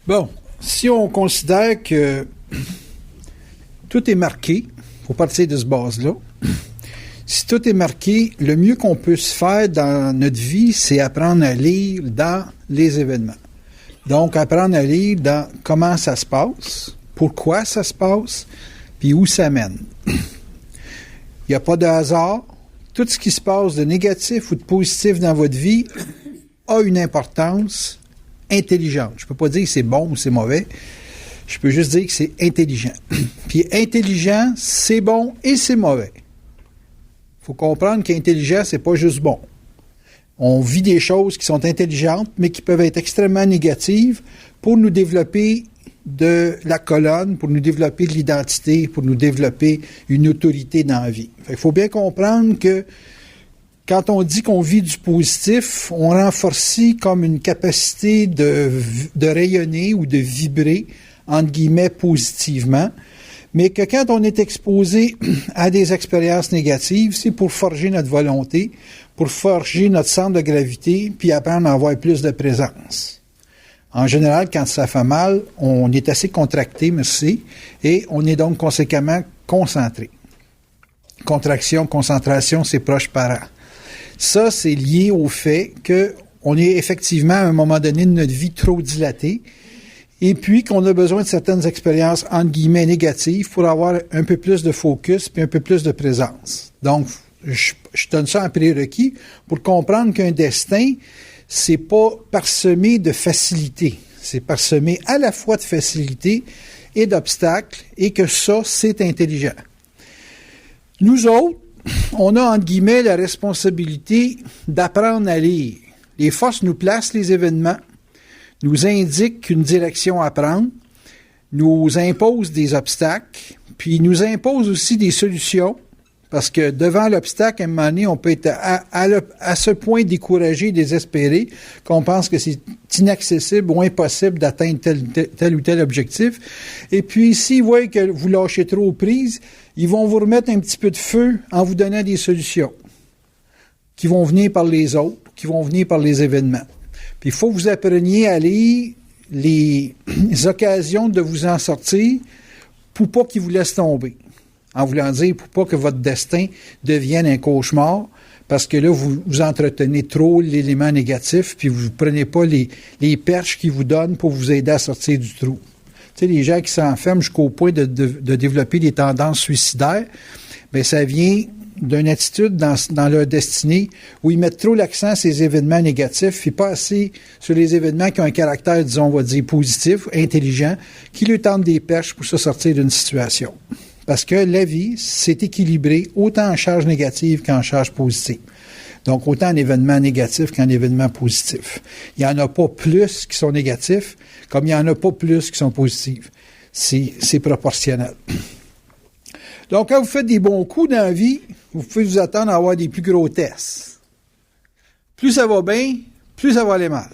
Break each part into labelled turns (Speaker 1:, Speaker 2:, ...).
Speaker 1: Bon, si on considère que tout est marqué, il faut partir de ce base-là. Si tout est marqué, le mieux qu'on peut se faire dans notre vie, c'est apprendre à lire dans les événements. Donc, apprendre à lire dans comment ça se passe, pourquoi ça se passe, puis où ça mène. Il n'y a pas de hasard. Tout ce qui se passe de négatif ou de positif dans votre vie a une importance intelligente. Je ne peux pas dire que c'est bon ou c'est mauvais. Je peux juste dire que c'est intelligent. Puis intelligent, c'est bon et c'est mauvais. Il faut comprendre qu'intelligent, c'est pas juste bon. On vit des choses qui sont intelligentes, mais qui peuvent être extrêmement négatives pour nous développer de la colonne, pour nous développer de l'identité, pour nous développer une autorité dans la vie. Il faut bien comprendre que quand on dit qu'on vit du positif, on renforce comme une capacité de rayonner ou de vibrer, entre guillemets, positivement, mais que quand on est exposé à des expériences négatives, c'est pour forger notre volonté, pour forger notre centre de gravité, puis apprendre à avoir plus de présence. En général, quand ça fait mal, on est assez contracté, merci, et on est donc conséquemment concentré. Contraction, concentration, c'est proche parent. Ça, c'est lié au fait qu'on est effectivement à un moment donné de notre vie trop dilaté, et puis qu'on a besoin de certaines expériences, entre guillemets, négatives pour avoir un peu plus de focus puis un peu plus de présence. Donc, je donne ça en prérequis pour comprendre qu'un destin, c'est pas parsemé de facilité. C'est parsemé à la fois de facilité et d'obstacles, et que ça, c'est intelligent. Nous autres, on a, entre guillemets, la responsabilité d'apprendre à lire. Les forces nous placent les événements, nous indiquent une direction à prendre, nous imposent des obstacles, puis nous imposent aussi des solutions, parce que devant l'obstacle, à un moment donné, on peut être à ce point découragé, désespéré, qu'on pense que c'est inaccessible ou impossible d'atteindre tel ou tel objectif. Et puis, s'ils voient que vous lâchez trop prise, ils vont vous remettre un petit peu de feu en vous donnant des solutions qui vont venir par les autres, qui vont venir par les événements. Puis il faut que vous appreniez à lire les occasions de vous en sortir pour pas qu'ils vous laissent tomber. En voulant dire, pour pas que votre destin devienne un cauchemar, parce que là, vous entretenez trop l'élément négatif, puis vous ne prenez pas les perches qu'ils vous donnent pour vous aider à sortir du trou. Tu sais, les gens qui s'enferment jusqu'au point de développer des tendances suicidaires, bien, ça vient d'une attitude dans leur destinée où ils mettent trop l'accent sur ces événements négatifs et pas assez sur les événements qui ont un caractère, disons, on va dire, positif, intelligent, qui lui tentent des perches pour se sortir d'une situation. Parce que la vie, c'est équilibré autant en charge négative qu'en charge positive. Donc, autant en événements négatifs qu'en événements positifs. Il n'y en a pas plus qui sont négatifs, comme il n'y en a pas plus qui sont positifs. C'est proportionnel. Donc, quand vous faites des bons coups dans la vie, vous pouvez vous attendre à avoir des plus gros tests. Plus ça va bien, plus ça va aller mal.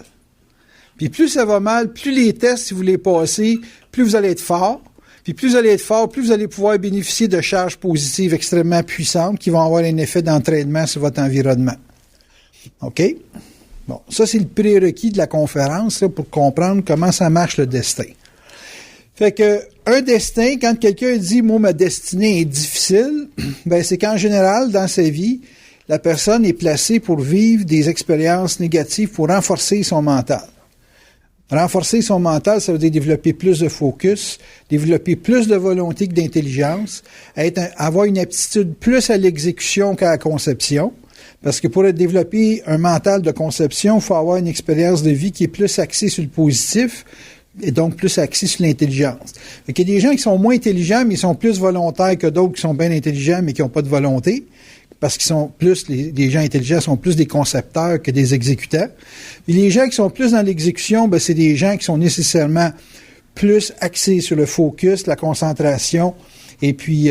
Speaker 1: Puis plus ça va mal, plus les tests, si vous les passez, plus vous allez être fort. Puis plus vous allez être fort, plus vous allez pouvoir bénéficier de charges positives extrêmement puissantes qui vont avoir un effet d'entraînement sur votre environnement. OK? Bon, ça, c'est le prérequis de la conférence là, pour comprendre comment ça marche le destin. Fait que un destin, quand quelqu'un dit « moi, ma destinée est difficile », ben c'est qu'en général, dans sa vie, la personne est placée pour vivre des expériences négatives pour renforcer son mental. Renforcer son mental, ça veut dire développer plus de focus, développer plus de volonté que d'intelligence, avoir une aptitude plus à l'exécution qu'à la conception. Parce que pour développer un mental de conception, il faut avoir une expérience de vie qui est plus axée sur le positif, et donc plus axé sur l'intelligence. Il y a des gens qui sont moins intelligents, mais ils sont plus volontaires que d'autres qui sont bien intelligents, mais qui n'ont pas de volonté, parce qu'ils sont plus, les gens intelligents sont plus des concepteurs que des exécutants. Et les gens qui sont plus dans l'exécution, ben, c'est des gens qui sont nécessairement plus axés sur le focus, la concentration, et puis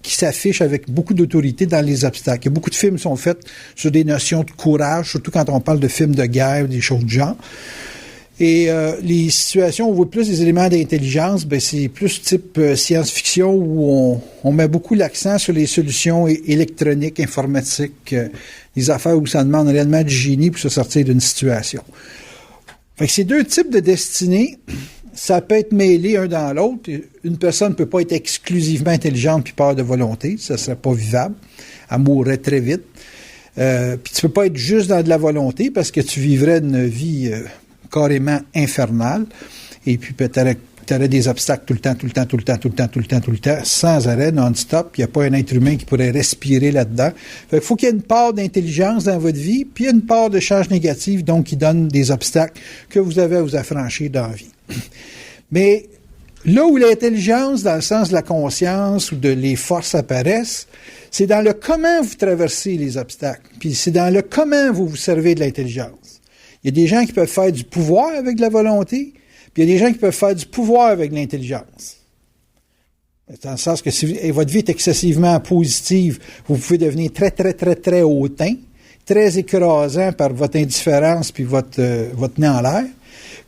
Speaker 1: qui s'affichent avec beaucoup d'autorité dans les obstacles. Beaucoup de films sont faits sur des notions de courage, surtout quand on parle de films de guerre, des choses du genre. Et les situations où on voit plus des éléments d'intelligence, ben c'est plus type science-fiction où on met beaucoup l'accent sur les solutions électroniques, informatiques, des affaires où ça demande réellement du génie pour se sortir d'une situation. Fait que ces deux types de destinées, ça peut être mêlé un dans l'autre. Une personne ne peut pas être exclusivement intelligente puis peur de volonté. Ça ne serait pas vivable. Elle mourrait très vite. Puis tu peux pas être juste dans de la volonté parce que tu vivrais une vie carrément infernale. Et puis tu aurais des obstacles tout le temps, sans arrêt, non-stop. Il n'y a pas un être humain qui pourrait respirer là-dedans. Fait qu'il faut qu'il y ait une part d'intelligence dans votre vie, puis une part de charge négative, donc qui donne des obstacles que vous avez à vous affranchir dans la vie. Mais là où l'intelligence, dans le sens de la conscience ou de les forces apparaissent, c'est dans le comment vous traversez les obstacles. Puis c'est dans le comment vous vous servez de l'intelligence. Il y a des gens qui peuvent faire du pouvoir avec de la volonté, puis il y a des gens qui peuvent faire du pouvoir avec l'intelligence. Dans le sens que si votre vie est excessivement positive, vous pouvez devenir très hautain, très écrasant par votre indifférence puis votre nez en l'air.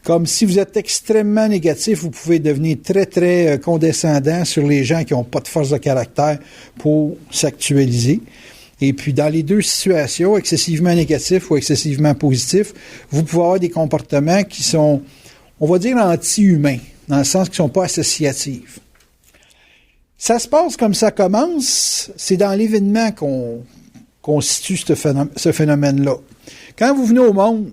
Speaker 1: Comme si vous êtes extrêmement négatif, vous pouvez devenir très condescendant sur les gens qui n'ont pas de force de caractère pour s'actualiser. Et puis, dans les deux situations, excessivement négatif ou excessivement positif, vous pouvez avoir des comportements qui sont, on va dire, anti-humains, dans le sens qu'ils ne sont pas associatifs. Ça se passe comme ça commence, c'est dans l'événement qu'on situe ce phénomène-là. Quand vous venez au monde,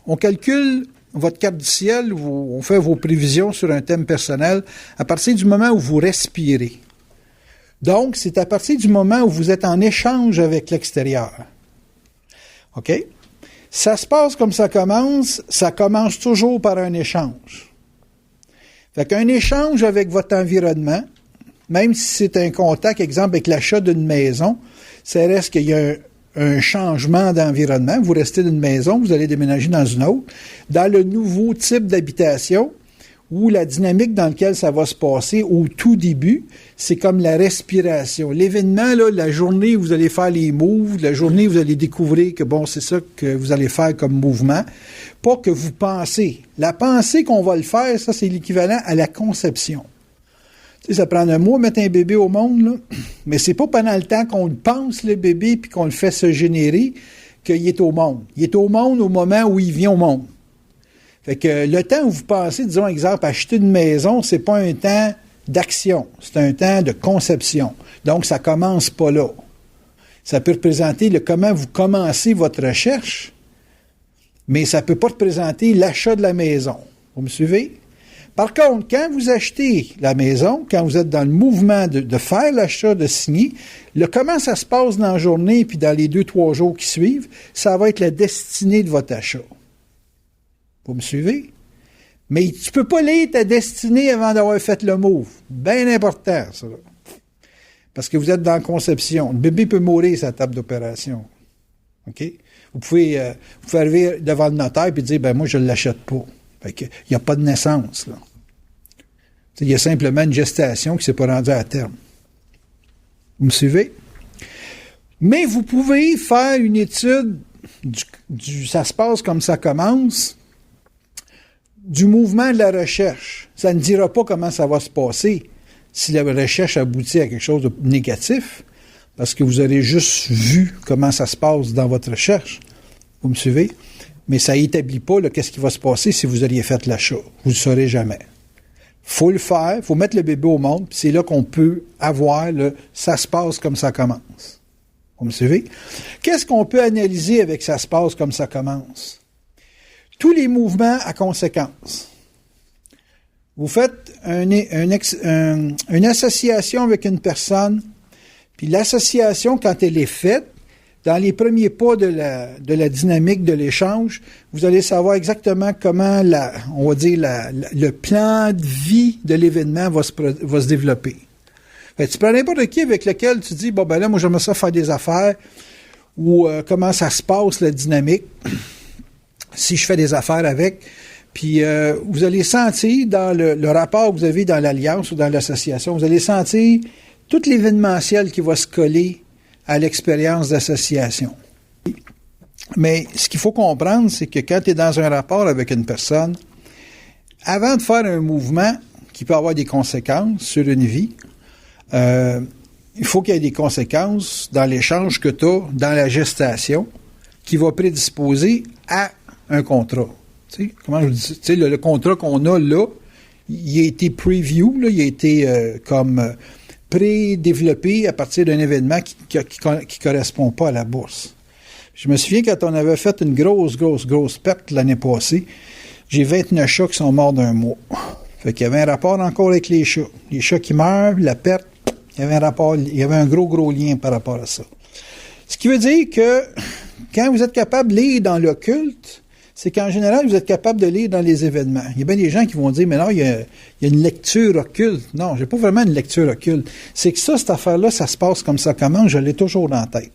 Speaker 1: on calcule votre carte du ciel, on fait vos prévisions sur un thème personnel à partir du moment où vous respirez. Donc, c'est à partir du moment où vous êtes en échange avec l'extérieur. OK? Ça se passe comme ça commence toujours par un échange. Fait qu'un échange avec votre environnement, même si c'est un contact, exemple, avec l'achat d'une maison, ça reste qu'il y a un changement d'environnement. Vous restez dans une maison, vous allez déménager dans une autre. Dans le nouveau type d'habitation, où la dynamique dans laquelle ça va se passer au tout début, c'est comme la respiration. L'événement, là, la journée où vous allez faire les moves, la journée où vous allez découvrir que, bon, c'est ça que vous allez faire comme mouvement, pas que vous pensez. La pensée qu'on va le faire, ça, c'est l'équivalent à la conception. Tu sais, ça prend un mois mettre un bébé au monde, là, mais c'est pas pendant le temps qu'on le pense, le bébé, puis qu'on le fait se générer, qu'il est au monde. Il est au monde au moment où il vient au monde. Fait que le temps où vous pensez, disons, exemple, acheter une maison, c'est pas un temps d'action, c'est un temps de conception. Donc, ça commence pas là. Ça peut représenter le comment vous commencez votre recherche, mais ça peut pas représenter l'achat de la maison. Vous me suivez? Par contre, quand vous achetez la maison, quand vous êtes dans le mouvement de faire l'achat, de signer, le comment ça se passe dans la journée puis dans les 2-3 jours qui suivent, ça va être la destinée de votre achat. Vous me suivez? Mais tu peux pas lire ta destinée avant d'avoir fait le move. Bien important, ça. Parce que vous êtes dans la conception. Le bébé peut mourir sur la table d'opération. OK? Vous pouvez arriver devant le notaire et dire, ben moi, je ne l'achète pas. Fait que, il n'y a pas de naissance, là. Il y a simplement une gestation qui ne s'est pas rendue à terme. Vous me suivez? Mais vous pouvez faire une étude ça se passe comme ça commence, du mouvement de la recherche. Ça ne dira pas comment ça va se passer si la recherche aboutit à quelque chose de négatif, parce que vous aurez juste vu comment ça se passe dans votre recherche. Vous me suivez? Mais ça n'établit pas qu'est-ce qui va se passer si vous auriez fait l'achat. Vous ne le saurez jamais. Faut le faire, faut mettre le bébé au monde, puis c'est là qu'on peut avoir ça se passe comme ça commence. Vous me suivez? Qu'est-ce qu'on peut analyser avec ça se passe comme ça commence? Tous les mouvements à conséquence. Vous faites une association avec une personne, puis l'association, quand elle est faite, dans les premiers pas de la dynamique de l'échange, vous allez savoir exactement comment on va dire le plan de vie de l'événement va se développer. Fait que tu prends n'importe qui avec lequel tu dis, bon ben là, moi j'aimerais ça faire des affaires, ou comment ça se passe, la dynamique, si je fais des affaires avec, puis vous allez sentir dans le rapport que vous avez dans l'alliance ou dans l'association, vous allez sentir tout l'événementiel qui va se coller à l'expérience d'association. Mais ce qu'il faut comprendre, c'est que quand tu es dans un rapport avec une personne, avant de faire un mouvement qui peut avoir des conséquences sur une vie, il faut qu'il y ait des conséquences dans l'échange que tu as dans la gestation qui va prédisposer à un contrat. Tu sais, comment je dis ça? Tu sais, le contrat qu'on a là, il a été preview, là, il a été pré-développé à partir d'un événement qui correspond pas à la bourse. Je me souviens quand on avait fait une grosse perte l'année passée, j'ai 29 chats qui sont morts d'un mois. Fait qu'il y avait un rapport encore avec les chats. Les chats qui meurent, la perte, il y avait un rapport, il y avait un gros lien par rapport à ça. Ce qui veut dire que quand vous êtes capable de lire dans l'occulte, c'est qu'en général, vous êtes capable de lire dans les événements. Il y a bien des gens qui vont dire, mais non, il y a une lecture occulte. Non, j'ai pas vraiment une lecture occulte. C'est que ça, cette affaire-là, ça se passe comme ça commence, je l'ai toujours dans la tête.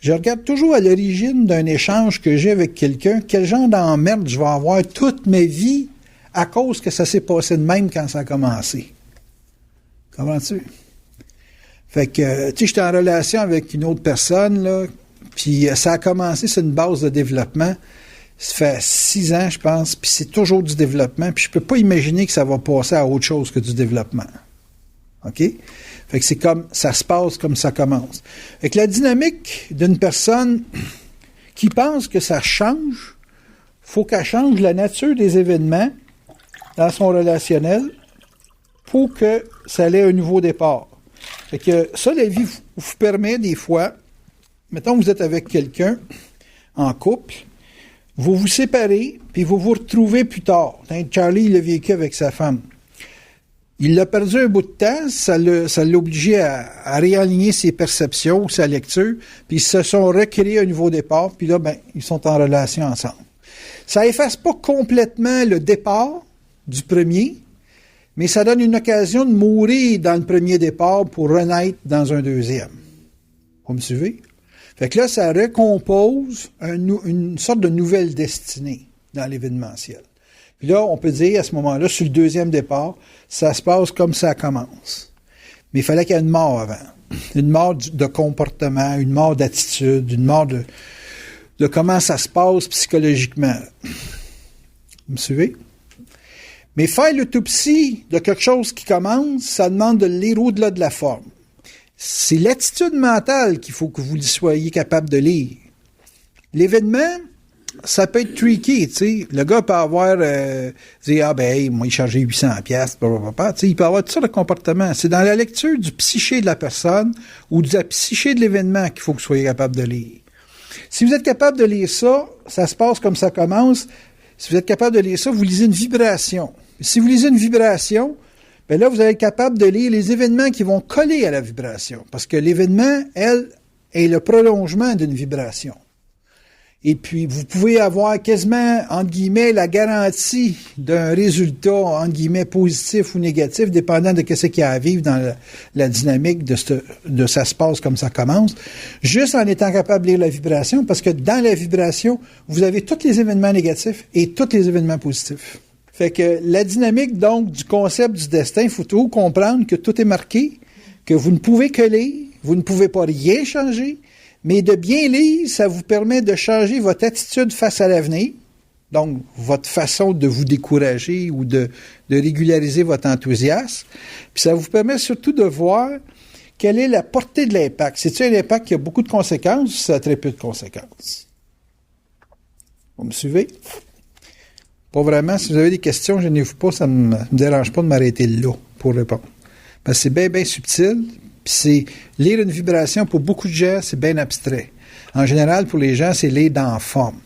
Speaker 1: Je regarde toujours à l'origine d'un échange que j'ai avec quelqu'un, quel genre d'emmerde je vais avoir toute ma vie à cause que ça s'est passé de même quand ça a commencé. Comprends-tu? Fait que, tu sais, j'étais en relation avec une autre personne, là, puis ça a commencé sur une base de développement. Ça fait 6 ans, je pense, puis c'est toujours du développement, puis je peux pas imaginer que ça va passer à autre chose que du développement. OK? Fait que c'est comme, ça se passe comme ça commence. Fait que la dynamique d'une personne qui pense que ça change, faut qu'elle change la nature des événements dans son relationnel pour que ça ait un nouveau départ. Fait que ça, la vie vous permet des fois, mettons que vous êtes avec quelqu'un en couple, vous vous séparez, puis vous vous retrouvez plus tard. Charlie, il l'a vécu avec sa femme. Il l'a perdu un bout de temps, ça l'a obligé à réaligner ses perceptions, sa lecture, puis ils se sont recréés un nouveau départ, puis là, ben, ils sont en relation ensemble. Ça efface pas complètement le départ du premier, mais ça donne une occasion de mourir dans le premier départ pour renaître dans un deuxième. Vous me suivez? Fait que là, ça recompose une sorte de nouvelle destinée dans l'événementiel. Puis là, on peut dire, à ce moment-là, sur le deuxième départ, ça se passe comme ça commence. Mais il fallait qu'il y ait une mort avant. Une mort de comportement, une mort d'attitude, une mort de comment ça se passe psychologiquement. Vous me suivez? Mais faire l'autopsie de quelque chose qui commence, ça demande de le lire au-delà de la forme. C'est l'attitude mentale qu'il faut que vous soyez capable de lire. L'événement, ça peut être tricky, tu sais. Le gars peut avoir, dire, hey, moi, il chargeait 800 piastres, tu sais, il peut avoir tout ça de comportement. C'est dans la lecture du psyché de la personne ou de la psyché de l'événement qu'il faut que vous soyez capable de lire. Si vous êtes capable de lire ça, ça se passe comme ça commence. Si vous êtes capable de lire ça, vous lisez une vibration. Si vous lisez une vibration, bien là, vous allez être capable de lire les événements qui vont coller à la vibration. Parce que l'événement, elle, est le prolongement d'une vibration. Et puis, vous pouvez avoir quasiment, entre guillemets, la garantie d'un résultat, entre guillemets, positif ou négatif, dépendant de ce qu'il y a à vivre dans la dynamique de ça se passe comme ça commence, juste en étant capable de lire la vibration, parce que dans la vibration, vous avez tous les événements négatifs et tous les événements positifs. Fait que la dynamique, donc, du concept du destin, il faut toujours comprendre que tout est marqué, que vous ne pouvez que lire, vous ne pouvez pas rien changer, mais de bien lire, ça vous permet de changer votre attitude face à l'avenir, donc votre façon de vous décourager ou de régulariser votre enthousiasme. Puis ça vous permet surtout de voir quelle est la portée de l'impact. C'est-tu un impact qui a beaucoup de conséquences ou ça a très peu de conséquences? Vous me suivez? Pas vraiment. Si vous avez des questions, gênez-vous pas, ça ne me dérange pas de m'arrêter là pour répondre. Parce que c'est bien, bien subtil. Puis c'est lire une vibration, pour beaucoup de gens, c'est bien abstrait. En général, pour les gens, c'est lire dans la forme.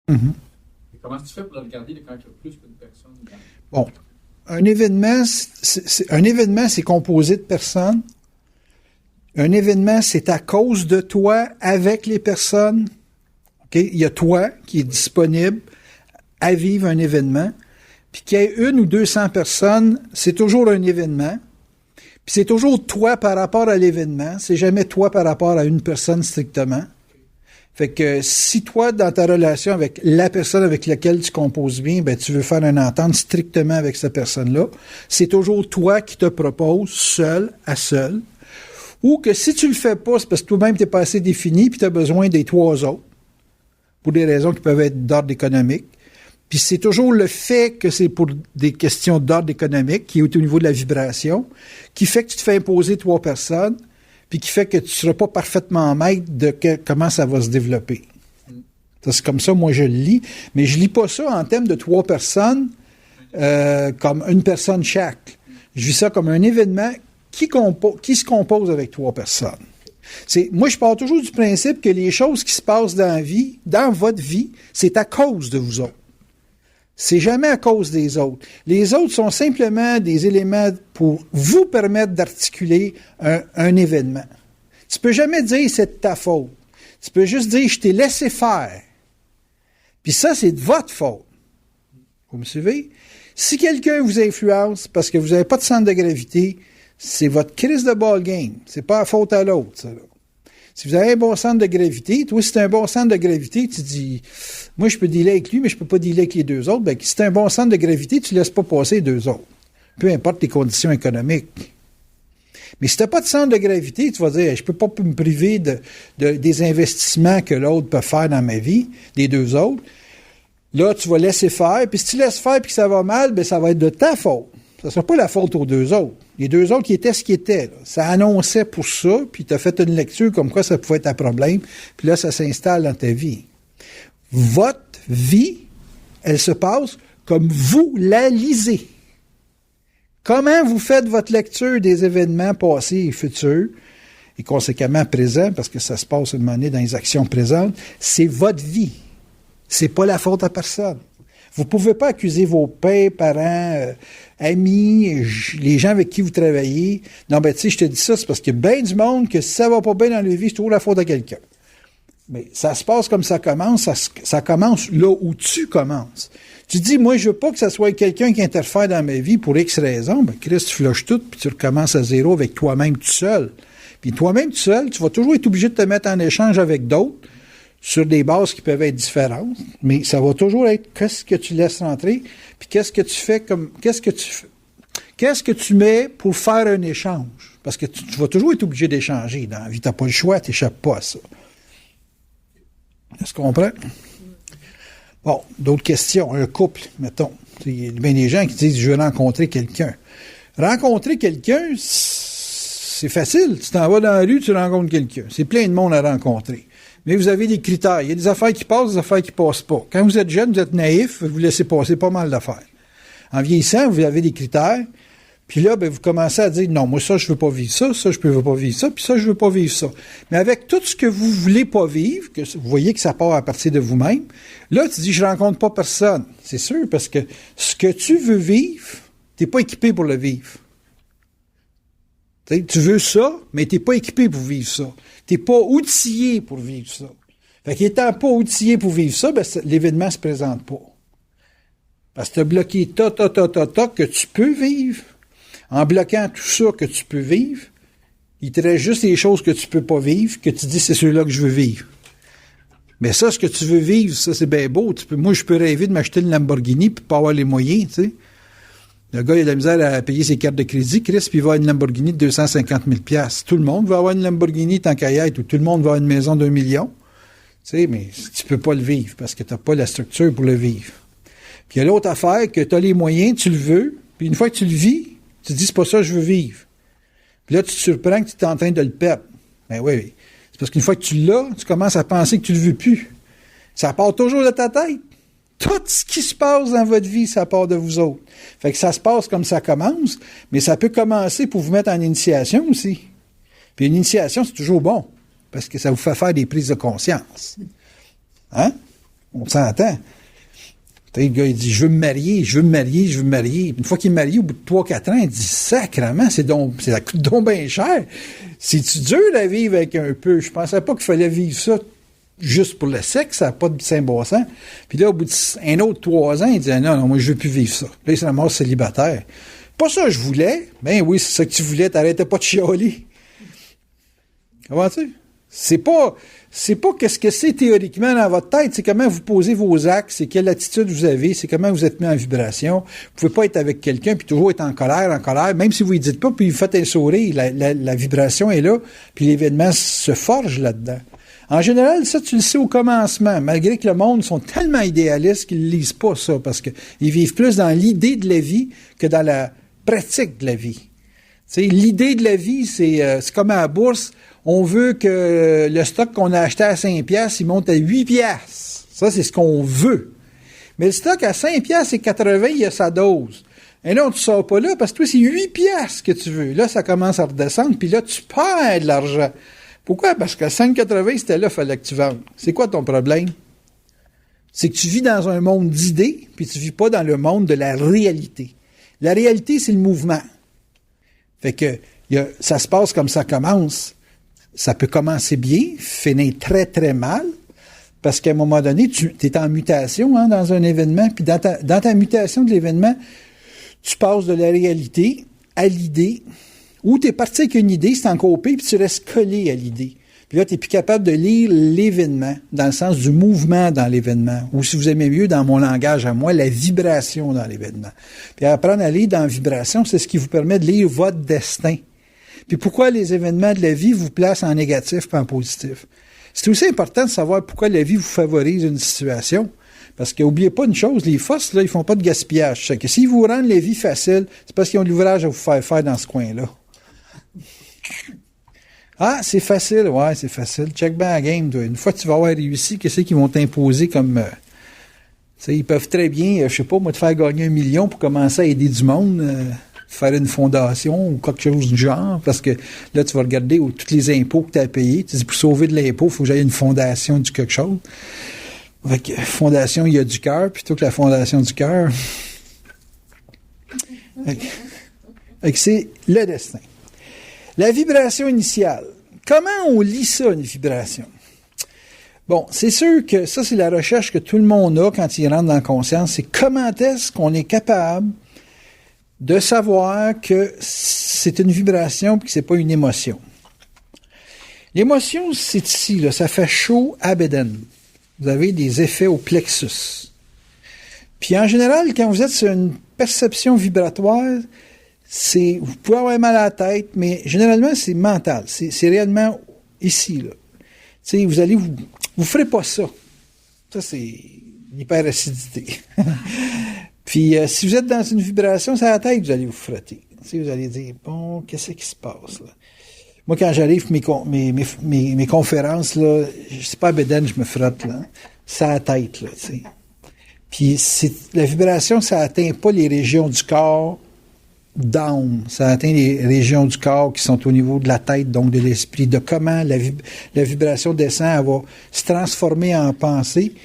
Speaker 1: Mhm.
Speaker 2: Comment tu fais pour le regarder quand il y a plus qu'une personne?
Speaker 1: Bon. Un événement, c'est composé de personnes. Un événement, c'est à cause de toi, avec les personnes. Okay? Il y a toi qui est disponible à vivre un événement. Puis qu'il y ait 1 ou 200 personnes, c'est toujours un événement. Puis c'est toujours toi par rapport à l'événement. C'est jamais toi par rapport à une personne strictement. Fait que si toi, dans ta relation avec la personne avec laquelle tu composes bien, ben tu veux faire une entente strictement avec cette personne-là, c'est toujours toi qui te proposes seul à seul. Ou que si tu le fais pas, c'est parce que toi-même t'es pas assez défini puis tu as besoin des 3 autres pour des raisons qui peuvent être d'ordre économique. Puis c'est toujours le fait que c'est pour des questions d'ordre économique qui est au niveau de la vibration qui fait que tu te fais imposer 3 personnes puis qui fait que tu ne seras pas parfaitement maître de comment ça va se développer. Ça, c'est comme ça, moi, je le lis. Mais je lis pas ça en termes de 3 personnes comme une personne chaque. Je lis ça comme un événement qui se compose avec 3 personnes. Moi, je pars toujours du principe que les choses qui se passent dans votre vie, c'est à cause de vous autres. C'est jamais à cause des autres. Les autres sont simplement des éléments pour vous permettre d'articuler un événement. Tu peux jamais dire c'est de ta faute. Tu peux juste dire je t'ai laissé faire. Puis ça, c'est de votre faute. Vous me suivez? Si quelqu'un vous influence parce que vous n'avez pas de centre de gravité, c'est votre crise de ball game. C'est pas la faute à l'autre, ça, là. Si vous avez un bon centre de gravité, toi, si tu as un bon centre de gravité, tu dis, moi, je peux dealer avec lui, mais je peux pas dealer avec les 2 autres. Ben, si tu as un bon centre de gravité, tu ne laisses pas passer les 2 autres. Peu importe tes conditions économiques. Mais si tu n'as pas de centre de gravité, tu vas dire, je peux pas me priver des investissements que l'autre peut faire dans ma vie, des 2 autres. Là, tu vas laisser faire. Puis si tu laisses faire et que ça va mal, ben, ça va être de ta faute. Ça ne sera pas la faute aux 2 autres. Les 2 autres qui étaient ce qu'ils étaient. Là. Ça annonçait pour ça, puis tu as fait une lecture comme quoi ça pouvait être un problème, puis là, ça s'installe dans ta vie. Votre vie, elle se passe comme vous la lisez. Comment vous faites votre lecture des événements passés et futurs, et conséquemment présents, parce que ça se passe une manière dans les actions présentes, c'est votre vie. C'est pas la faute à personne. Vous ne pouvez pas accuser vos pères, parents, amis, les gens avec qui vous travaillez. Non, ben tu sais, je te dis ça, c'est parce qu'il y a bien du monde que si ça va pas bien dans leur vie, c'est toujours la faute à quelqu'un. Mais ça se passe comme ça commence, ça commence là où tu commences. Tu dis, moi, je veux pas que ça soit quelqu'un qui interfère dans ma vie pour X raisons. Ben, Christ, tu flushes tout, puis tu recommences à zéro avec toi-même tout seul. Puis toi-même tout seul, tu vas toujours être obligé de te mettre en échange avec d'autres, sur des bases qui peuvent être différentes, mais ça va toujours être qu'est-ce que tu laisses rentrer, puis qu'est-ce que tu fais qu'est-ce que tu mets pour faire un échange. Parce que tu vas toujours être obligé d'échanger dans la vie. Tu n'as pas le choix, tu n'échappes pas à ça. Est-ce qu'on comprend? Bon, d'autres questions. Un couple, mettons. Il y a bien des gens qui disent je veux rencontrer quelqu'un. Rencontrer quelqu'un, c'est facile. Tu t'en vas dans la rue, tu rencontres quelqu'un. C'est plein de monde à rencontrer. Mais vous avez des critères. Il y a des affaires qui passent, des affaires qui passent pas. Quand vous êtes jeune, vous êtes naïf, vous laissez passer pas mal d'affaires. En vieillissant, vous avez des critères. Puis là, ben, vous commencez à dire, non, moi, ça, je veux pas vivre ça, ça, je veux pas vivre ça, puis ça, je veux pas vivre ça. Mais avec tout ce que vous voulez pas vivre, que vous voyez que ça part à partir de vous-même, là, tu dis, je rencontre pas personne. C'est sûr, parce que ce que tu veux vivre, t'es pas équipé pour le vivre. Tu veux ça, mais t'es pas équipé pour vivre ça. T'es pas outillé pour vivre ça. Fait qu'étant pas outillé pour vivre ça, ben, l'événement se présente pas. Parce que t'as bloqué que tu peux vivre. En bloquant tout ça que tu peux vivre, il te reste juste les choses que tu peux pas vivre, que tu dis c'est ceux-là que je veux vivre. Mais ça, ce que tu veux vivre, ça, c'est bien beau. Moi, je peux rêver de m'acheter une Lamborghini puis pas avoir les moyens, tu sais. Le gars, il a de la misère à payer ses cartes de crédit, Chris, puis il va avoir une Lamborghini de 250 000 $. Tout le monde va avoir une Lamborghini tant qu'à y être, ou tout le monde va avoir une maison d'1 million. Tu sais, mais tu peux pas le vivre parce que tu n'as pas la structure pour le vivre. Puis il y a l'autre affaire, que tu as les moyens, tu le veux, puis une fois que tu le vis, tu te dis, c'est pas ça que je veux vivre. Puis là, tu te surprends que tu es en train de le perdre. Ben oui, c'est parce qu'une fois que tu l'as, tu commences à penser que tu le veux plus. Ça part toujours de ta tête. Tout ce qui se passe dans votre vie, ça part de vous autres. Fait que ça se passe comme ça commence, mais ça peut commencer pour vous mettre en initiation aussi. Puis une initiation, c'est toujours bon, parce que ça vous fait faire des prises de conscience. Hein? On s'entend. Le gars, il dit, je veux me marier, je veux me marier, je veux me marier. Une fois qu'il est marié, au bout de 3-4 ans, il dit, sacrément, ça coûte donc bien cher. C'est-tu dur à vivre avec un peu? Je pensais pas qu'il fallait vivre ça juste pour le sexe, ça n'a pas de saint bon sens. Puis là, au bout d'un autre 3 ans, il dit, non, moi, je veux plus vivre ça. Là, il se ramasse célibataire. Pas ça que je voulais. Ben oui, c'est ça que tu voulais, t'arrêtais pas de chialer. Comprends-tu? C'est pas qu'est-ce que c'est théoriquement dans votre tête, c'est comment vous posez vos actes, c'est quelle attitude vous avez, c'est comment vous êtes mis en vibration. Vous pouvez pas être avec quelqu'un puis toujours être en colère, même si vous ne dites pas, puis vous faites un sourire, la vibration est là, puis l'événement se forge là-dedans. En général, ça, tu le sais au commencement, malgré que le monde sont tellement idéalistes qu'ils ne lisent pas ça, parce qu'ils vivent plus dans l'idée de la vie que dans la pratique de la vie. Tu sais, l'idée de la vie, c'est comme à la bourse. On veut que le stock qu'on a acheté à 5 piastres, il monte à 8 piastres. Ça, c'est ce qu'on veut. Mais le stock à 5 piastres et 80, il a sa dose. Et là, on ne te sort pas là parce que toi, c'est 8 piastres que tu veux. Là, ça commence à redescendre, puis là, tu perds de l'argent. Pourquoi? Parce qu'à 5,80, c'était là, il fallait que tu vendes. C'est quoi ton problème? C'est que tu vis dans un monde d'idées, puis tu vis pas dans le monde de la réalité. La réalité, c'est le mouvement. Fait que ça se passe comme ça commence. Ça peut commencer bien, finir très, très mal, parce qu'à un moment donné, tu es en mutation dans un événement, puis dans ta mutation de l'événement, tu passes de la réalité à l'idée, ou tu es parti avec une idée, c'est encore pire, puis tu restes collé à l'idée. Puis là, tu n'es plus capable de lire l'événement, dans le sens du mouvement dans l'événement, ou si vous aimez mieux, dans mon langage à moi, la vibration dans l'événement. Puis apprendre à lire dans la vibration, c'est ce qui vous permet de lire votre destin. Puis pourquoi les événements de la vie vous placent en négatif et en positif? C'est aussi important de savoir pourquoi la vie vous favorise une situation. Parce qu'oubliez pas une chose, les FOSS, là, ils font pas de gaspillage. C'est que s'ils vous rendent la vie facile, c'est parce qu'ils ont de l'ouvrage à vous faire dans ce coin-là. Ah, c'est facile, ouais, c'est facile. Check back game, toi. Une fois que tu vas avoir réussi, qu'est-ce qu'ils vont t'imposer comme... ils peuvent très bien, je sais pas, moi, te faire gagner 1 million pour commencer à aider du monde... faire une fondation ou quelque chose du genre, parce que là, tu vas regarder tous les impôts que tu as payés. Tu dis, pour sauver de l'impôt, il faut que j'aille une fondation du quelque chose. Fait que fondation, il y a du cœur, plutôt que la fondation du cœur. Fait que c'est le destin. La vibration initiale. Comment on lit ça, une vibration? Bon, c'est sûr que ça, c'est la recherche que tout le monde a quand il rentre dans la conscience. C'est comment est-ce qu'on est capable de savoir que c'est une vibration et que c'est pas une émotion. L'émotion, c'est ici, là, ça fait chaud à bédaine. Vous avez des effets au plexus. Puis en général, quand vous êtes sur une perception vibratoire, vous pouvez avoir mal à la tête, mais généralement, c'est mental. C'est réellement ici, là. Tu sais, vous ferez pas ça. Ça, c'est l'hyperacidité. Puis, si vous êtes dans une vibration, c'est à la tête que vous allez vous frotter. Tu sais, vous allez dire, bon, qu'est-ce qui se passe, là? Moi, quand j'arrive mes conférences, là, c'est pas à bédaine, je me frotte, là. C'est à la tête, là, tu sais. Puis, la vibration, ça atteint pas les régions du corps down. Ça atteint les régions du corps qui sont au niveau de la tête, donc de l'esprit, de comment la vibration descend, elle va se transformer en pensée.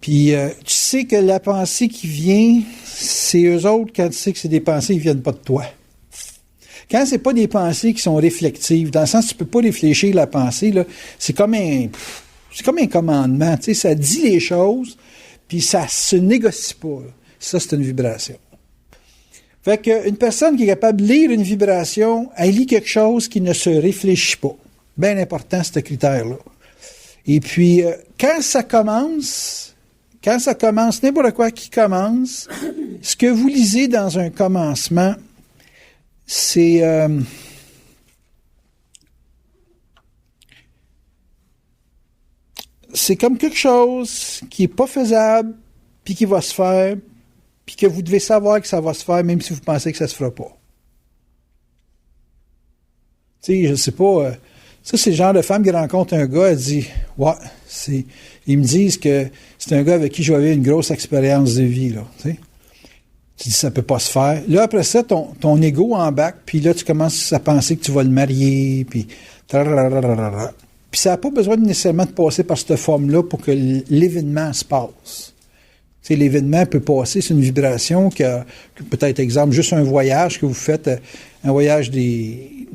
Speaker 1: Puis, tu sais que la pensée qui vient, c'est eux autres, quand tu sais que c'est des pensées, ils viennent pas de toi. Quand c'est pas des pensées qui sont réflectives, dans le sens que tu peux pas réfléchir la pensée, là, c'est comme un commandement, tu sais, ça dit les choses, puis ça se négocie pas, là. Ça, c'est une vibration. Fait qu'une personne qui est capable de lire une vibration, elle lit quelque chose qui ne se réfléchit pas. Bien important, ce critère-là. Et puis, quand ça commence, n'importe quoi qui commence, ce que vous lisez dans un commencement, c'est comme quelque chose qui n'est pas faisable, puis qui va se faire, puis que vous devez savoir que ça va se faire, même si vous pensez que ça se fera pas. Tu sais, je sais pas... ça, c'est le genre de femme qui rencontre un gars, elle dit, ouais, ils me disent que c'est un gars avec qui je vais avoir une grosse expérience de vie, là, tu sais. Tu dis, ça peut pas se faire. Là, après ça, ton ego embarque, puis là, tu commences à penser que tu vas le marier, puis Puis ça n'a pas besoin nécessairement de passer par cette forme-là pour que l'événement se passe. Tu sais, l'événement peut passer sur une vibration que peut-être, exemple, juste un voyage que vous faites, un voyage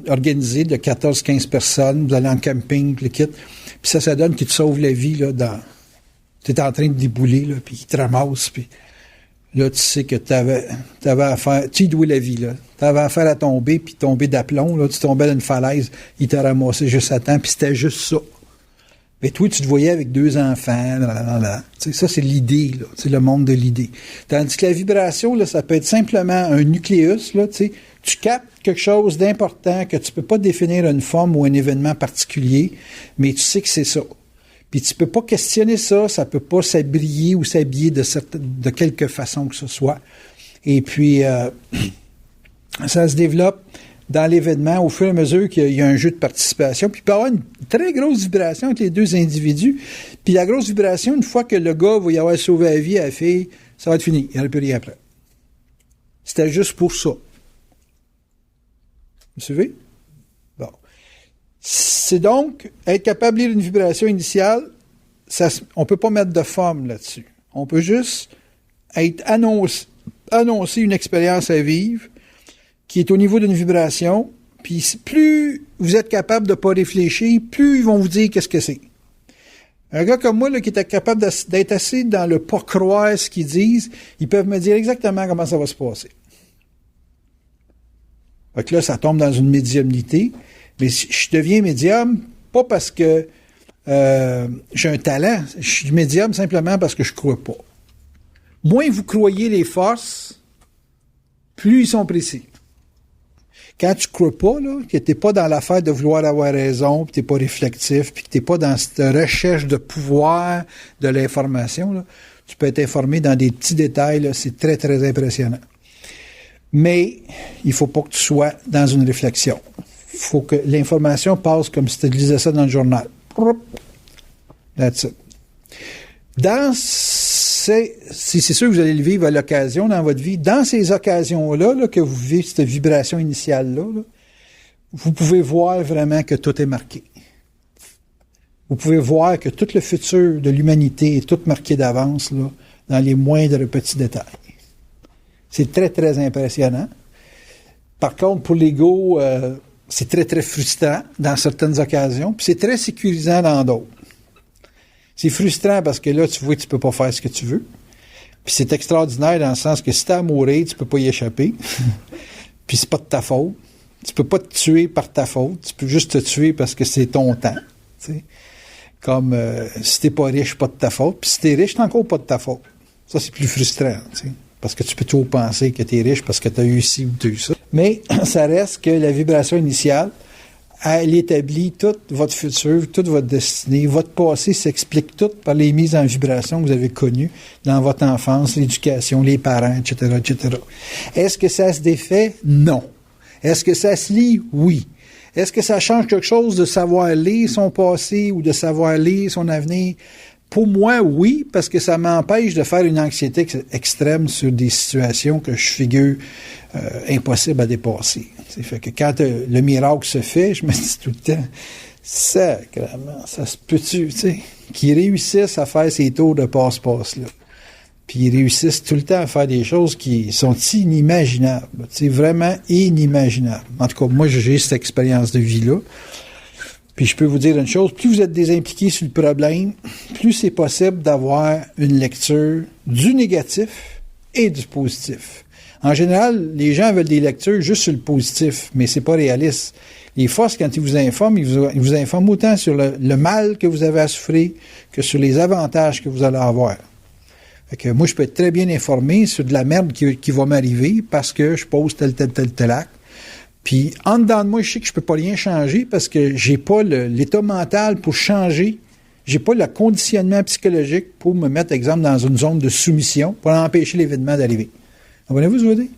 Speaker 1: organisé de 14-15 personnes, vous allez en camping, le kit, puis ça donne qu'il te sauve la vie, là, tu es en train de débouler, là, puis il te ramasse, puis là, tu sais que t'avais affaire, tu y douais la vie, là. T'avais affaire à tomber, puis tomber d'aplomb, là, tu tombais d'une falaise, il t'a ramassé juste à temps, puis c'était juste ça. Mais toi, tu te voyais avec 2 enfants, tu sais, ça, c'est l'idée, là. C'est le monde de l'idée. Tandis que la vibration, là, ça peut être simplement un nucléus, là, tu sais. Tu captes quelque chose d'important que tu peux pas définir une forme ou un événement particulier, mais tu sais que c'est ça. Puis tu peux pas questionner ça, ça peut pas s'habiller ou s'habiller de quelque façon que ce soit. Et puis, ça se développe dans l'événement au fur et à mesure qu'il y a un jeu de participation. Puis il peut y avoir une très grosse vibration entre les deux individus. Puis la grosse vibration, une fois que le gars va y avoir sauvé la vie à la fille, ça va être fini. Il n'y aura plus rien après. C'était juste pour ça. Vous suivez? Bon. C'est donc être capable de lire une vibration initiale, on ne peut pas mettre de forme là-dessus. On peut juste annoncer une expérience à vivre qui est au niveau d'une vibration, puis plus vous êtes capable de ne pas réfléchir, plus ils vont vous dire qu'est-ce que c'est. Un gars comme moi, là, qui était capable d'être assis dans le pas croire ce qu'ils disent, ils peuvent me dire exactement comment ça va se passer. Fait que là, ça tombe dans une médiumnité, mais je deviens médium, pas parce que j'ai un talent, je suis médium simplement parce que je crois pas. Moins vous croyez les forces, plus ils sont précis. Quand tu crois pas, là, que t'es pas dans l'affaire de vouloir avoir raison, puis t'es pas réflectif, puis que t'es pas dans cette recherche de pouvoir de l'information, là, tu peux être informé dans des petits détails, là, c'est très, très impressionnant. Mais il faut pas que tu sois dans une réflexion. Il faut que l'information passe comme si tu lisais ça dans le journal. That's it. C'est sûr que vous allez le vivre à l'occasion dans votre vie. Dans ces occasions-là, là, que vous vivez cette vibration initiale-là, là, vous pouvez voir vraiment que tout est marqué. Vous pouvez voir que tout le futur de l'humanité est tout marqué d'avance, là, dans les moindres petits détails. C'est très, très impressionnant. Par contre, pour l'ego, c'est très, très frustrant dans certaines occasions, puis c'est très sécurisant dans d'autres. C'est frustrant parce que là, tu vois que tu peux pas faire ce que tu veux. Puis c'est extraordinaire dans le sens que si t'as à mourir, tu peux pas y échapper. Puis c'est pas de ta faute. Tu peux pas te tuer par ta faute. Tu peux juste te tuer parce que c'est ton temps. T'sais. Comme si t'es pas riche, pas de ta faute. Puis si t'es riche, c'est encore pas de ta faute. Ça, c'est plus frustrant. T'sais. Parce que tu peux toujours penser que t'es riche parce que t'as eu ci ou t'as eu ça. Mais ça reste que la vibration initiale, elle établit tout votre futur, toute votre destinée. Votre passé s'explique tout par les mises en vibration que vous avez connues dans votre enfance, l'éducation, les parents, etc., etc. Est-ce que ça se défait? Non. Est-ce que ça se lit? Oui. Est-ce que ça change quelque chose de savoir lire son passé ou de savoir lire son avenir? Pour moi, oui, parce que ça m'empêche de faire une anxiété extrême sur des situations que je figure impossibles à dépasser. C'est fait que quand le miracle se fait, je me dis tout le temps, sacrément, ça se peut-tu, tu sais, qu'ils réussissent à faire ces tours de passe-passe-là. Puis ils réussissent tout le temps à faire des choses qui sont inimaginables. C'est vraiment inimaginable. En tout cas, moi, j'ai cette expérience de vie-là. Puis je peux vous dire une chose, plus vous êtes désimpliqué sur le problème, plus c'est possible d'avoir une lecture du négatif et du positif. En général, les gens veulent des lectures juste sur le positif, mais c'est pas réaliste. Les forces, quand ils vous informent, ils vous informent autant sur le mal que vous avez à souffrir que sur les avantages que vous allez avoir. Fait que moi, je peux être très bien informé sur de la merde qui va m'arriver parce que je pose tel acte. Puis, en dedans de moi, je sais que je peux pas rien changer parce que j'ai pas l'état mental pour changer. J'ai pas le conditionnement psychologique pour me mettre, exemple, dans une zone de soumission pour empêcher l'événement d'arriver. Comprenez-vous ce que je veux dire?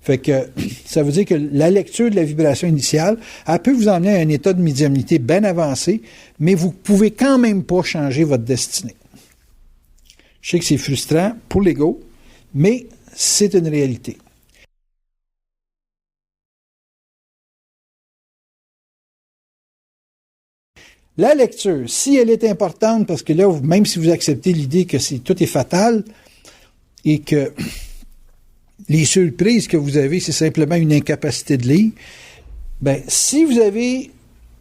Speaker 1: Fait que, ça veut dire que la lecture de la vibration initiale, elle peut vous emmener à un état de médiumnité bien avancé, mais vous pouvez quand même pas changer votre destinée. Je sais que c'est frustrant pour l'ego, mais c'est une réalité. La lecture, si elle est importante, parce que là, même si vous acceptez l'idée que tout est fatal, et que les surprises que vous avez, c'est simplement une incapacité de lire, ben, si vous avez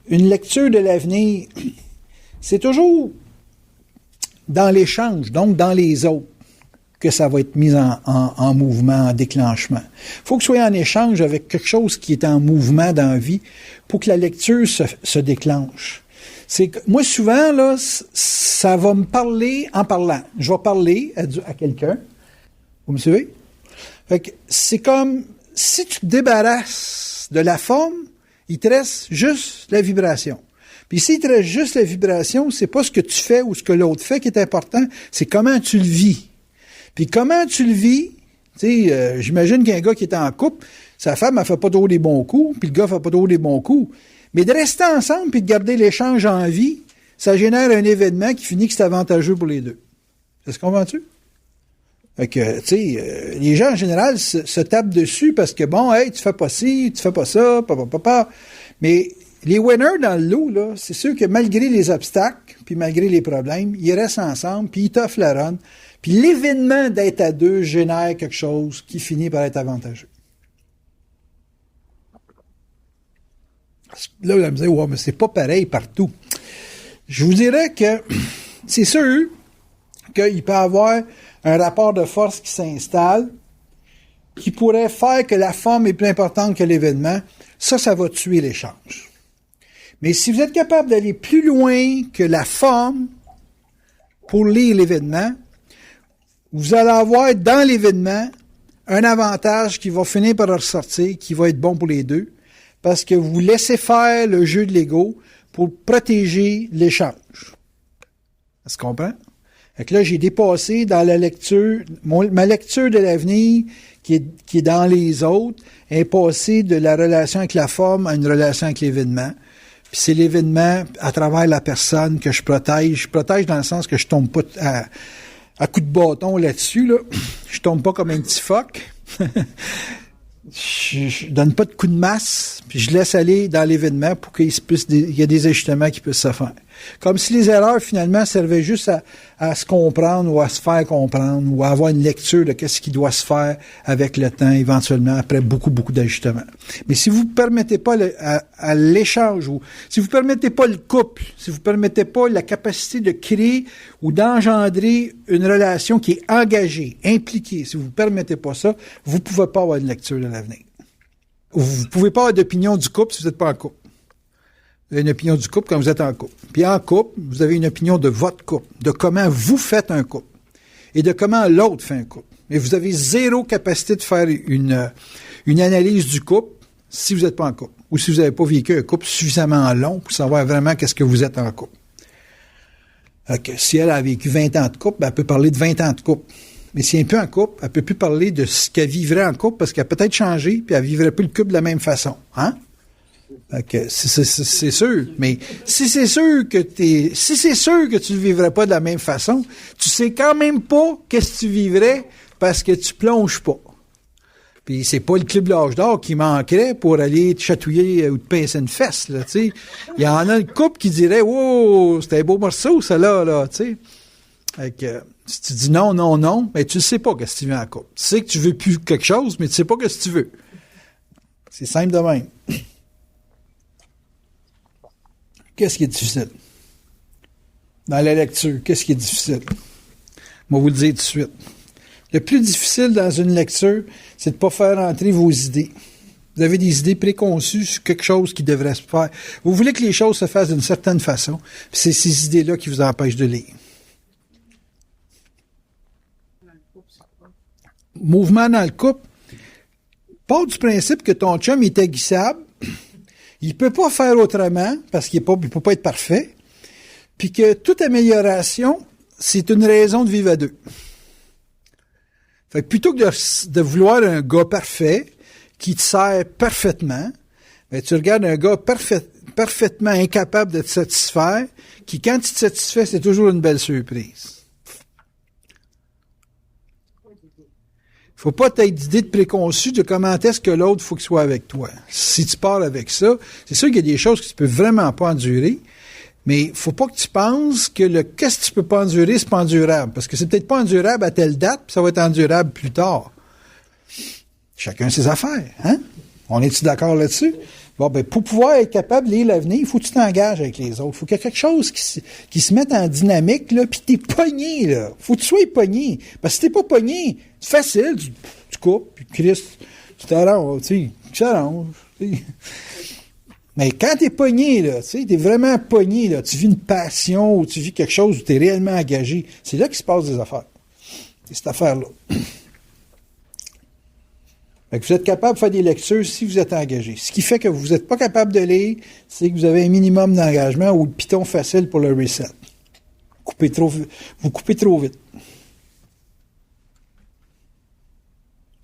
Speaker 1: une lecture de l'avenir, c'est toujours dans l'échange, donc dans les autres, que ça va être mis en mouvement, en déclenchement. Il faut que ce soit en échange avec quelque chose qui est en mouvement dans la vie pour que la lecture se déclenche. C'est que, moi, souvent, là, ça va me parler en parlant. Je vais parler à quelqu'un. Vous me suivez? Fait que c'est comme, si tu te débarrasses de la forme, il te reste juste la vibration. Puis s'il te reste juste la vibration, c'est pas ce que tu fais ou ce que l'autre fait qui est important, c'est comment tu le vis. Puis comment tu le vis, tu sais, j'imagine qu'un gars qui est en couple, sa femme, elle fait pas trop des bons coups, puis le gars fait pas trop des bons coups. Mais de rester ensemble puis de garder l'échange en vie, ça génère un événement qui finit que c'est avantageux pour les deux. Ça se comprend-tu? Fait que, tu sais, les gens, en général, se tapent dessus parce que, bon, hey, tu fais pas ci, tu fais pas ça, papa. Mais les winners dans le lot, là, c'est sûr que malgré les obstacles, puis malgré les problèmes, ils restent ensemble, puis ils t'offrent la run. Puis l'événement d'être à deux génère quelque chose qui finit par être avantageux. Là, vous allez me dire, ouais, mais c'est pas pareil partout. Je vous dirais que c'est sûr qu'il peut y avoir un rapport de force qui s'installe, qui pourrait faire que la forme est plus importante que l'événement. Ça va tuer l'échange. Mais si vous êtes capable d'aller plus loin que la forme pour lire l'événement, vous allez avoir dans l'événement un avantage qui va finir par ressortir, qui va être bon pour les deux, parce que vous laissez faire le jeu de l'ego pour protéger l'échange. Ça se comprend? Fait que là, j'ai dépassé dans la lecture, ma lecture de l'avenir qui est dans les autres, est passée de la relation avec la forme à une relation avec l'événement. Puis c'est l'événement à travers la personne que je protège. Je protège dans le sens que je tombe pas à coup de bâton là-dessus, là. Je tombe pas comme un petit phoque. Je donne pas de coup de masse, puis je laisse aller dans l'événement pour qu'il y ait des ajustements qui puissent se faire. Comme si les erreurs, finalement, servaient juste à se comprendre ou à se faire comprendre ou à avoir une lecture de qu'est-ce qui doit se faire avec le temps, éventuellement, après beaucoup d'ajustements. Mais si vous ne permettez pas à l'échange, ou si vous ne permettez pas le couple, si vous ne permettez pas la capacité de créer ou d'engendrer une relation qui est engagée, impliquée, si vous ne permettez pas ça, vous ne pouvez pas avoir une lecture de l'avenir. Vous ne pouvez pas avoir d'opinion du couple si vous n'êtes pas en couple. Vous avez une opinion du couple quand vous êtes en couple. Puis en couple, vous avez une opinion de votre couple, de comment vous faites un couple et de comment l'autre fait un couple. Mais vous avez zéro capacité de faire une analyse du couple si vous n'êtes pas en couple ou si vous n'avez pas vécu un couple suffisamment long pour savoir vraiment qu'est-ce que vous êtes en couple. Okay. Si elle a vécu 20 ans de couple, ben elle peut parler de 20 ans de couple. Mais si elle n'est plus en couple, elle ne peut plus parler de ce qu'elle vivrait en couple parce qu'elle a peut-être changé puis elle ne vivrait plus le couple de la même façon. Hein? Okay. C'est sûr. Mais si c'est sûr que tu ne vivrais pas de la même façon, tu sais quand même pas qu'est-ce que tu vivrais parce que tu plonges pas. Puis c'est pas le club l'âge d'or qui manquerait pour aller te chatouiller ou te pincer une fesse, là, tu sais. Il y en a une couple qui dirait, wow, c'était un beau morceau, ça là, tu sais. Fait que, si tu dis non, ben tu ne sais pas qu'est-ce que tu veux en couple. Tu sais que tu veux plus quelque chose, mais tu sais pas qu'est-ce que tu veux. C'est simple de même. Qu'est-ce qui est difficile? Dans la lecture, qu'est-ce qui est difficile? Je vais vous le dire tout de suite. Le plus difficile dans une lecture, c'est de ne pas faire entrer vos idées. Vous avez des idées préconçues sur quelque chose qui devrait se faire. Vous voulez que les choses se fassent d'une certaine façon, puis c'est ces idées-là qui vous empêchent de lire. Mouvement dans le couple, part du principe que ton chum est aiguissable, il ne peut pas faire autrement, parce qu'il ne peut pas être parfait, puis que toute amélioration, c'est une raison de vivre à deux. Fait que plutôt que de vouloir un gars parfait, qui te sert parfaitement, ben tu regardes un gars parfaitement incapable de te satisfaire, qui, quand il te satisfait, c'est toujours une belle surprise. Faut pas t'être d'idée de préconçue de comment est-ce que l'autre faut qu'il soit avec toi. Si tu pars avec ça, c'est sûr qu'il y a des choses que tu peux vraiment pas endurer. Mais faut pas que tu penses que qu'est-ce que tu peux pas endurer, c'est pas endurable. Parce que c'est peut-être pas endurable à telle date, puis ça va être endurable plus tard. Chacun ses affaires, hein? On est-tu d'accord là-dessus? Bon, ben, pour pouvoir être capable de lire l'avenir, il faut que tu t'engages avec les autres. Il faut qu'il y ait quelque chose qui se mette en dynamique, là, puis t'es pogné, là. Faut que tu sois pogné. Parce que si t'es pas pogné, c'est facile, tu coupes, puis Christ, tu t'arranges, tu t'arranges. Mais quand t'es pogné, là, tu sais, t'es vraiment pogné, là, tu vis une passion ou tu vis quelque chose où t'es réellement engagé, c'est là qu'il se passe des affaires. C'est cette affaire-là. Fait que vous êtes capable de faire des lectures si vous êtes engagé. Ce qui fait que vous n'êtes pas capable de lire, c'est que vous avez un minimum d'engagement ou le piton facile pour le reset. Vous coupez trop vite.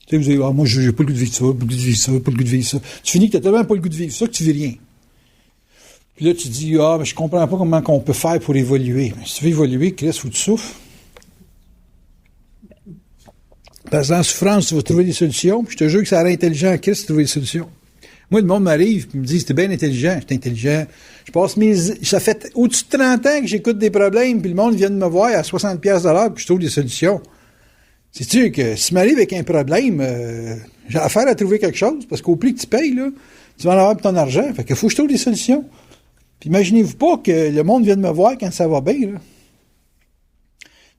Speaker 1: Tu sais, vous allez moi, j'ai pas le goût de vivre ça, pas le goût de vivre ça, pas le goût de vivre ça. Tu finis que tu n'as tellement pas le goût de vivre ça que tu vis rien. Puis là, tu dis, mais je comprends pas comment on peut faire pour évoluer. Mais si tu veux évoluer, Chris, faut que tu souffres. Parce que dans la souffrance, tu vas trouver des solutions, puis je te jure que ça a l'air intelligent à Christ de trouver des solutions. Moi, le monde m'arrive, puis me dit, t'es bien intelligent, j'étais intelligent. Je passe ça fait au-dessus de 30 ans que j'écoute des problèmes, puis le monde vient de me voir à 60$ de l'heure, puis je trouve des solutions. C'est-tu que si m'arrive avec un problème, j'ai affaire à trouver quelque chose, parce qu'au prix que tu payes, là, tu vas en avoir pour ton argent. Fait qu'il faut que je trouve des solutions. Puis imaginez-vous pas que le monde vient de me voir quand ça va bien, là.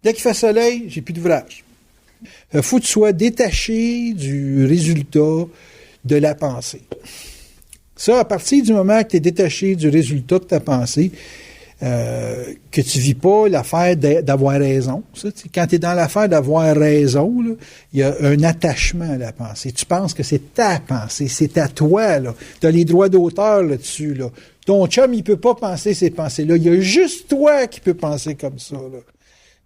Speaker 1: Dès qu'il fait soleil, j'ai plus d'ouvrage. Faut que tu sois détaché du résultat de la pensée. Ça, à partir du moment que tu es détaché du résultat de ta pensée, que tu vis pas l'affaire d'avoir raison. Ça, quand tu es dans l'affaire d'avoir raison, il y a un attachement à la pensée. Tu penses que c'est ta pensée, c'est à toi. Tu as les droits d'auteur là-dessus. Là. Ton chum, il peut pas penser ces pensées-là. Il y a juste toi qui peux penser comme ça. Là.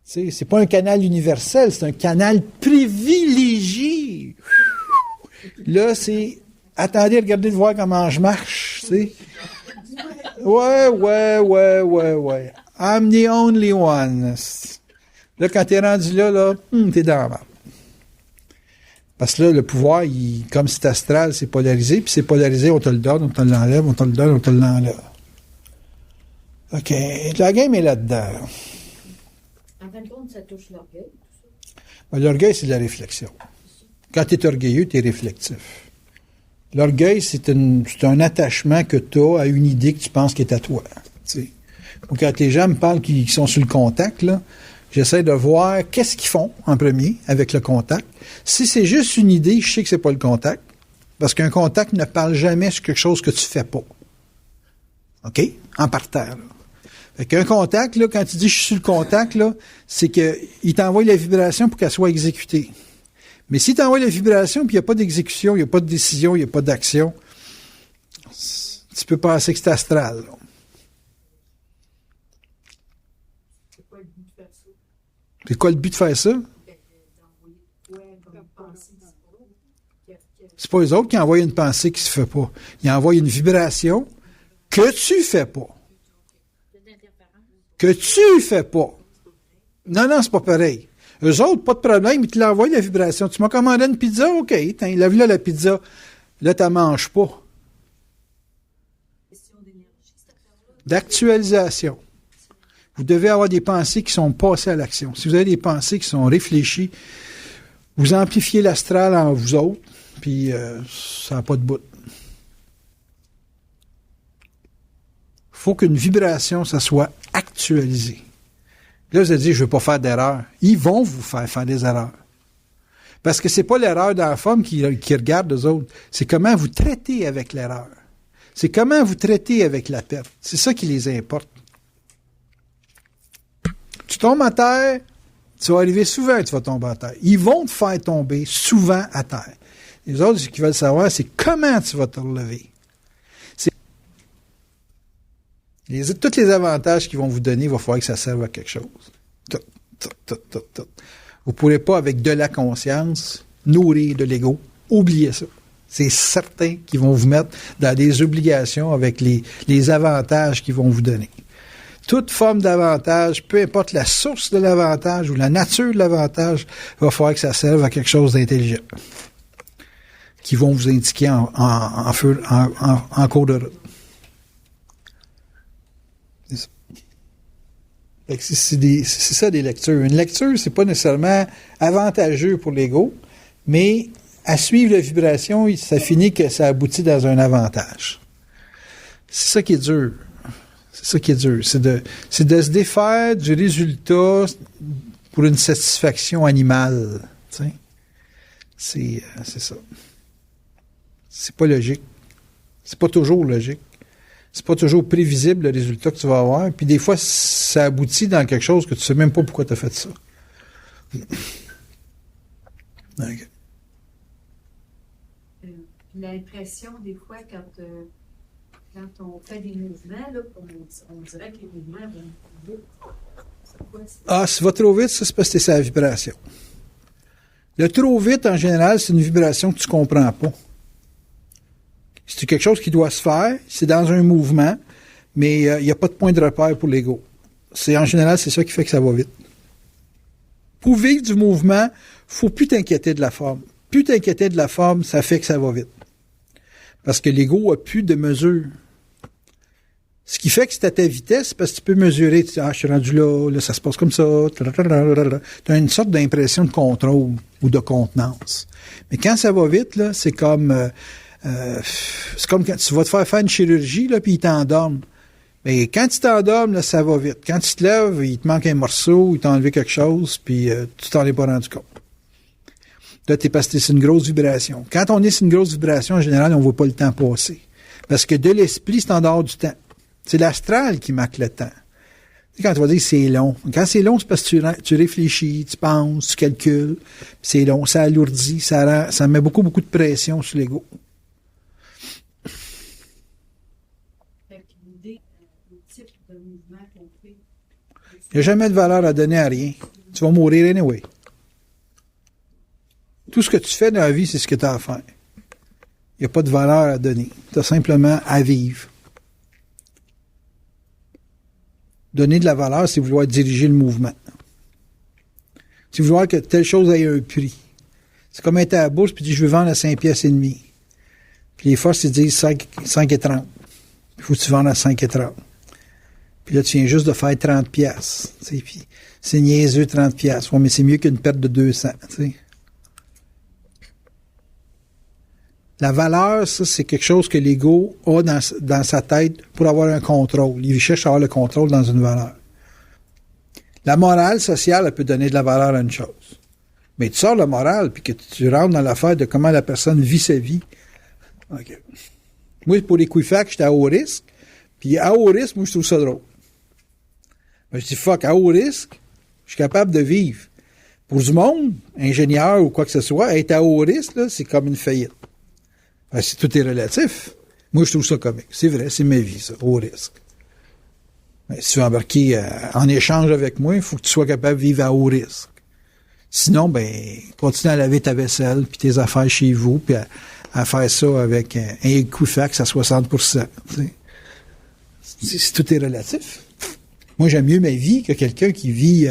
Speaker 1: C'est pas un canal universel, c'est un canal privilégié. Là, c'est attendez, regardez de voir comment je marche, tu sais. Ouais. I'm the only one. Là, quand t'es rendu là, t'es dans la merde. Parce que là, le pouvoir, comme c'est astral, c'est polarisé, puis c'est polarisé, on te le donne, on te l'enlève, on te le donne, on te l'enlève. OK. La game est là-dedans. Là.
Speaker 3: En fin de compte, ça touche l'orgueil, tout ça.
Speaker 1: Ben, l'orgueil, c'est de la réflexion. Quand tu es orgueilleux, tu es réflexif. L'orgueil, c'est un attachement que tu as à une idée que tu penses qui est à toi. T'sais. Donc, quand les gens me parlent qu'ils sont sur le contact, là, j'essaie de voir qu'est-ce qu'ils font en premier avec le contact. Si c'est juste une idée, je sais que c'est pas le contact. Parce qu'un contact ne parle jamais sur quelque chose que tu fais pas. OK? En parterre, là. Fait qu'un contact, là, quand tu dis je suis sur le contact, là, c'est qu'il t'envoie la vibration pour qu'elle soit exécutée. Mais si tu envoies la vibration puis il n'y a pas d'exécution, il n'y a pas de décision, il n'y a pas d'action, tu peux penser que c'est astral. Là.
Speaker 3: C'est quoi le but de faire ça?
Speaker 1: C'est quoi le but de faire ça? C'est pas eux autres qui envoient une pensée qui se fait pas. Ils envoient une vibration que tu fais pas. Que tu fais pas. Non, c'est pas pareil. Eux autres, pas de problème, ils te l'envoient la vibration. Tu m'as commandé une pizza, OK, lève-la la pizza. Là, tu ne manges pas. D'actualisation. Vous devez avoir des pensées qui sont passées à l'action. Si vous avez des pensées qui sont réfléchies, vous amplifiez l'astral en vous autres, puis ça n'a pas de bout. Il faut qu'une vibration, ça soit actualisé. Là, vous allez dire, je ne veux pas faire d'erreur. Ils vont vous faire des erreurs. Parce que c'est pas l'erreur de la femme qui regarde les autres. C'est comment vous traitez avec l'erreur. C'est comment vous traitez avec la perte. C'est ça qui les importe. Tu tombes à terre, tu vas arriver souvent que tu vas tomber à terre. Ils vont te faire tomber souvent à terre. Les autres, ce qu'ils veulent savoir, c'est comment tu vas te relever. Tous les avantages qu'ils vont vous donner, il va falloir que ça serve à quelque chose. Tout. Vous ne pourrez pas, avec de la conscience, nourrir de l'ego. Oubliez ça. C'est certain qu'ils vont vous mettre dans des obligations avec les avantages qu'ils vont vous donner. Toute forme d'avantage, peu importe la source de l'avantage ou la nature de l'avantage, il va falloir que ça serve à quelque chose d'intelligent. Qu'ils vont vous indiquer en cours de route. Fait que c'est ça des lectures. Une lecture, c'est pas nécessairement avantageux pour l'ego, mais à suivre la vibration, ça finit que ça aboutit dans un avantage. C'est ça qui est dur. C'est ça qui est dur. C'est de se défaire du résultat pour une satisfaction animale. Tu sais? C'est ça. C'est pas logique. C'est pas toujours logique. C'est pas toujours prévisible le résultat que tu vas avoir. Puis des fois, ça aboutit dans quelque chose que tu sais même pas pourquoi tu as fait ça. Okay.
Speaker 3: L'impression, des fois, quand on fait des mouvements, là, on dirait que les mouvements vont vite.
Speaker 1: Ah, si ça va trop vite, ça, c'est parce que c'est sa vibration. Le trop vite, en général, c'est une vibration que tu comprends pas. C'est quelque chose qui doit se faire, c'est dans un mouvement, mais il n'y a pas de point de repère pour l'ego. En général, c'est ça qui fait que ça va vite. Pour vivre du mouvement, faut plus t'inquiéter de la forme. Plus t'inquiéter de la forme, ça fait que ça va vite. Parce que l'ego a plus de mesure. Ce qui fait que c'est à ta vitesse, parce que tu peux mesurer, tu dis, je suis rendu là, ça se passe comme ça, tu as une sorte d'impression de contrôle ou de contenance. Mais quand ça va vite, là, c'est comme quand tu vas te faire une chirurgie, là, puis ils t'endorment. Mais quand tu t'endormes, là, ça va vite. Quand tu te lèves, il te manque un morceau, il t'a enlevé quelque chose, puis tu t'en es pas rendu compte. Là, parce que c'est une grosse vibration. Quand on est sur une grosse vibration, en général, on ne voit pas le temps passer. Parce que de l'esprit, c'est en dehors du temps. C'est l'astral qui marque le temps. Tu sais, quand tu vas dire c'est long. Quand c'est long, c'est parce que tu réfléchis, tu penses, tu calcules. C'est long, ça alourdit, ça met beaucoup, beaucoup de pression sur l'ego. Il n'y a jamais de valeur à donner à rien. Tu vas mourir anyway. Tout ce que tu fais dans la vie, c'est ce que tu as à faire. Il n'y a pas de valeur à donner. Tu as simplement à vivre. Donner de la valeur, c'est vouloir diriger le mouvement. C'est vouloir que telle chose ait un prix. C'est comme être à la bourse, puis tu dis, je veux vendre à 5 piastres et demi. Puis les forces, ils disent 5,30. Il faut que tu vendes à 5,30. Puis là, tu viens juste de faire 30 piastres. Puis c'est niaiseux, 30 piastres. Ouais, mais c'est mieux qu'une perte de 200. T'sais. La valeur, ça, c'est quelque chose que l'ego a dans sa tête pour avoir un contrôle. Il cherche à avoir le contrôle dans une valeur. La morale sociale, elle peut donner de la valeur à une chose. Mais tu sors la morale, puis que tu rentres dans l'affaire de comment la personne vit sa vie. Okay. Moi, pour Equifax, j'étais à haut risque. Puis à haut risque, moi, je trouve ça drôle. Ben, je dis, à haut risque, je suis capable de vivre. Pour du monde, ingénieur ou quoi que ce soit, être à haut risque, là, c'est comme une faillite. Ben, tout est relatif. Moi, je trouve ça comique. C'est vrai, c'est ma vie, ça, haut risque. Ben, si tu veux embarquer en échange avec moi, il faut que tu sois capable de vivre à haut risque. Sinon, continue à laver ta vaisselle, puis tes affaires chez vous, puis à faire ça avec un Equifax à 60%. Tout est relatif. Moi, j'aime mieux ma vie que quelqu'un qui vit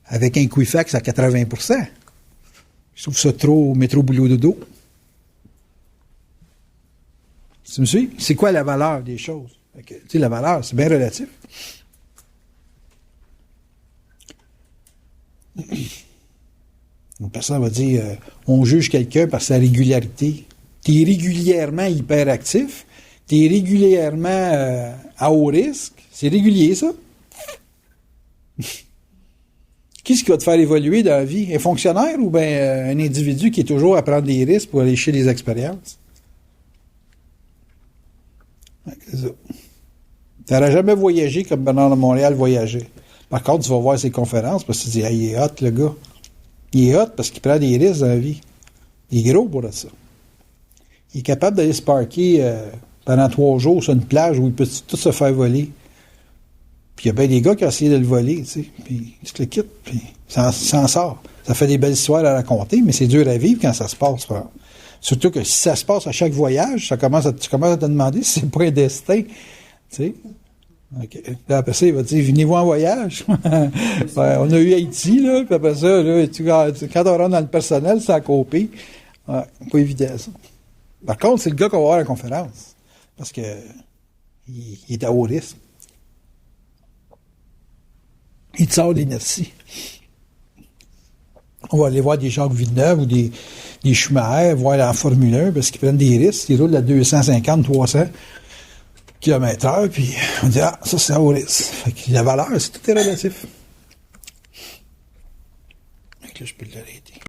Speaker 1: avec un Equifax à 80%. Je trouve ça trop métro boulot dodo. Tu me suis? C'est quoi la valeur des choses? Tu sais, la valeur, c'est bien relatif. Une personne va dire, on juge quelqu'un par sa régularité. Tu es régulièrement hyperactif, tu es régulièrement à haut risque. C'est régulier, ça? Qu'est-ce qui va te faire évoluer dans la vie? Un fonctionnaire ou bien un individu qui est toujours à prendre des risques pour aller chercher des expériences? C'est ça. Tu n'auras jamais voyagé comme Bernard de Montréal voyageait. Par contre, tu vas voir ses conférences parce que tu te dis, il est hot, le gars. Il est hot parce qu'il prend des risques dans la vie. Il est gros pour ça. Il est capable d'aller se parker pendant 3 jours sur une plage où il peut tout se faire voler. Puis il y a bien des gars qui ont essayé de le voler, tu sais. Puis il se le quitte, puis ça s'en sort. Ça fait des belles histoires à raconter, mais c'est dur à vivre quand ça se passe. Surtout que si ça se passe à chaque voyage, tu commences à te demander si c'est pas un destin. Tu sais. Okay. Là, après ça, il va te dire, venez-vous en voyage. On a eu Haïti, là, puis après ça, là, quand on rentre dans le personnel, c'est à copier. Ouais, pas évident, ça. Par contre, c'est le gars qu'on va voir à la conférence. Parce que il est à haut risque. il te sort l'inertie. On va aller voir des Jacques Villeneuve ou des Schumacher, voir la Formule 1, parce qu'ils prennent des risques, ils roulent à 250, 300 km/h, puis on dit, ah, ça, c'est haut risque. Fait que la valeur, c'est tout est relatif. Donc là, je peux l'arrêter.